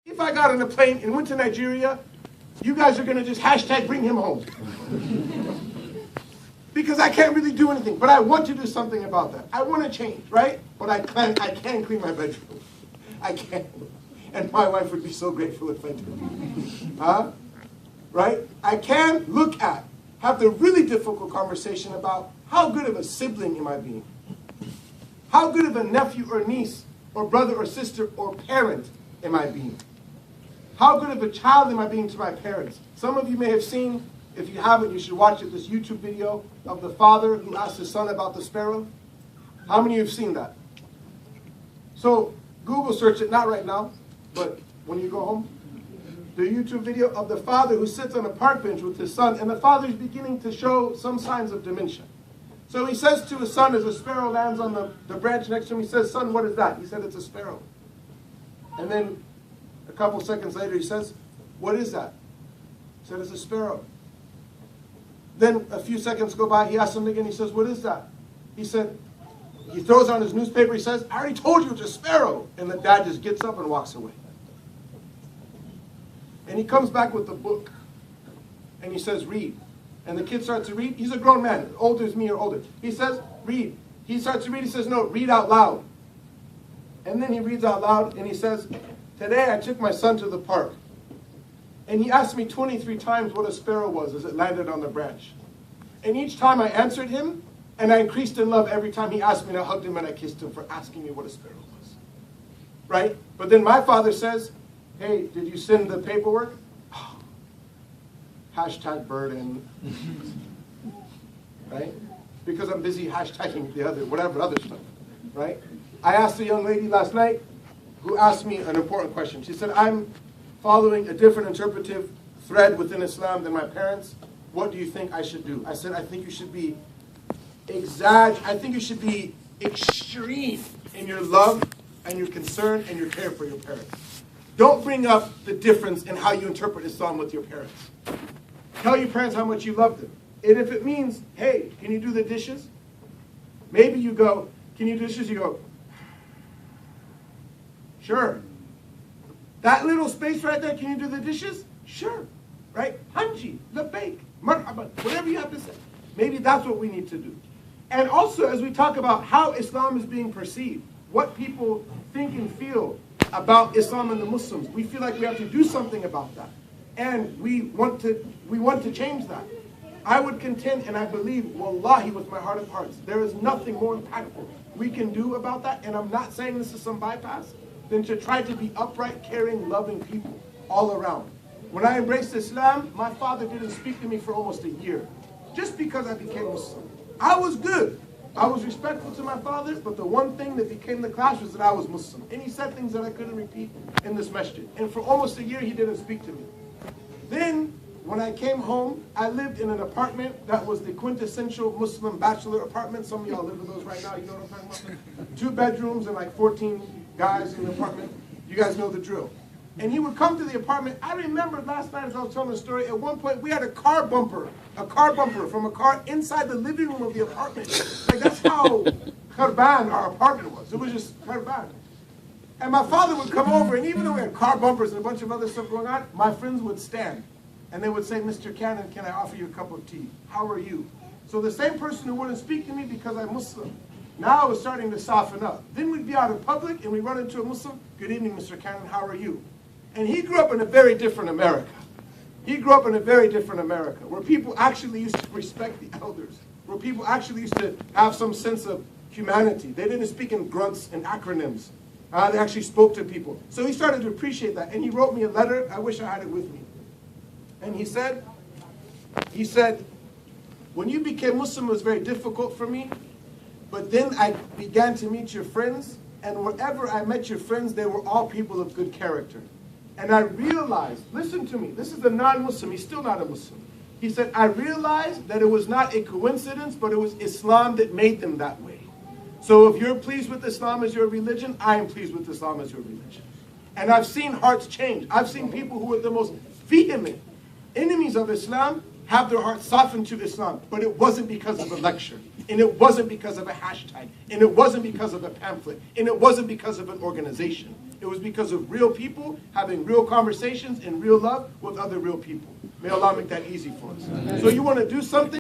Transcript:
If I got on a plane and went to Nigeria, you guys are going to just hashtag bring him home. Because I can't really do anything, but I want to do something about that. I want to change, right? But I can't clean my bedroom. I can't. And my wife would be so grateful if I did. Huh? Right? I can look at, have the really difficult conversation about how good of a sibling am I being? How good of a nephew or niece or brother or sister or parent am I being? How good of a child am I being to my parents? Some of you may have seen, if you haven't, you should watch it, this YouTube video of the father who asked his son about the sparrow. How many of you have seen that? So Google search it, not right now, but when you go home. The YouTube video of the father who sits on a park bench with his son, and the father is beginning to show some signs of dementia. So he says to his son, as a sparrow lands on the branch next to him, he says, "Son, what is that?" He said, "It's a sparrow." And then a couple seconds later, he says, "What is that?" He said, "It's a sparrow." Then a few seconds go by, he asks him again, he says, "What is that?" He said, he throws on his newspaper, he says, "I already told you it's a sparrow." And the dad just gets up and walks away. And he comes back with the book, and he says, "Read." And the kid starts to read. He's a grown man, older as me or older. He says, "Read." He starts to read, he says, "No, read out loud." And then he reads out loud, and he says, "Today I took my son to the park, and he asked me 23 times what a sparrow was as it landed on the branch. And each time I answered him, and I increased in love every time he asked me, and I hugged him and I kissed him for asking me what a sparrow was." Right? But then my father says, "Hey, did you send the paperwork?" Hashtag burden. Right? Because I'm busy hashtagging the other, whatever other stuff. Right? I asked a young lady last night who asked me an important question. She said, "I'm following a different interpretive thread within Islam than my parents. What do you think I should do?" I said, I think you should be extreme in your love and your concern and your care for your parents. Don't bring up the difference in how you interpret Islam with your parents. Tell your parents how much you love them. And if it means, "Hey, can you do the dishes?" Maybe you go, "Can you do dishes?" You go, "Sure." That little space right there, "Can you do the dishes?" "Sure." Right? Hanji, labbaik, marhaban, whatever you have to say. Maybe that's what we need to do. And also, as we talk about how Islam is being perceived, what people think and feel about Islam and the Muslims, we feel like we have to do something about that. And we want to change that. I would contend, and I believe, wallahi, with my heart of hearts, there is nothing more impactful we can do about that, and I'm not saying this is some bypass, than to try to be upright, caring, loving people all around. When I embraced Islam, my father didn't speak to me for almost a year, just because I became Muslim. I was good. I was respectful to my father, but the one thing that became the clash was that I was Muslim. And he said things that I couldn't repeat in this masjid. And for almost a year, he didn't speak to me. Then, when I came home, I lived in an apartment that was the quintessential Muslim bachelor apartment. Some of y'all live in those right now, you know what I'm talking about? 2 bedrooms and like 14 guys in the apartment. You guys know the drill. And he would come to the apartment. I remember last night as I was telling the story, at one point we had a car bumper from a car inside the living room of the apartment. Like, that's how Karban our apartment was. It was just Karban. And my father would come over, and even though we had car bumpers and a bunch of other stuff going on, my friends would stand. And they would say, "Mr. Canon, can I offer you a cup of tea? How are you?" So the same person who wouldn't speak to me because I'm Muslim, now was starting to soften up. Then we'd be out in public, and we run into a Muslim, "Good evening, Mr. Canon, how are you?" And he grew up in a very different America. He grew up in a very different America, where people actually used to respect the elders, where people actually used to have some sense of humanity. They didn't speak in grunts and acronyms. They actually spoke to people. So he started to appreciate that. And he wrote me a letter. I wish I had it with me. And he said, "When you became Muslim, it was very difficult for me. But then I began to meet your friends. And wherever I met your friends, they were all people of good character. And I realized," listen to me, this is a non-Muslim, he's still not a Muslim. He said, "I realized that it was not a coincidence, but it was Islam that made them that way. So if you're pleased with Islam as your religion, I am pleased with Islam as your religion." And I've seen hearts change. I've seen people who were the most vehement enemies of Islam have their hearts softened to Islam. But it wasn't because of a lecture. And it wasn't because of a hashtag. And it wasn't because of a pamphlet. And it wasn't because of an organization. It was because of real people having real conversations and real love with other real people. May Allah make that easy for us. So you want to do something?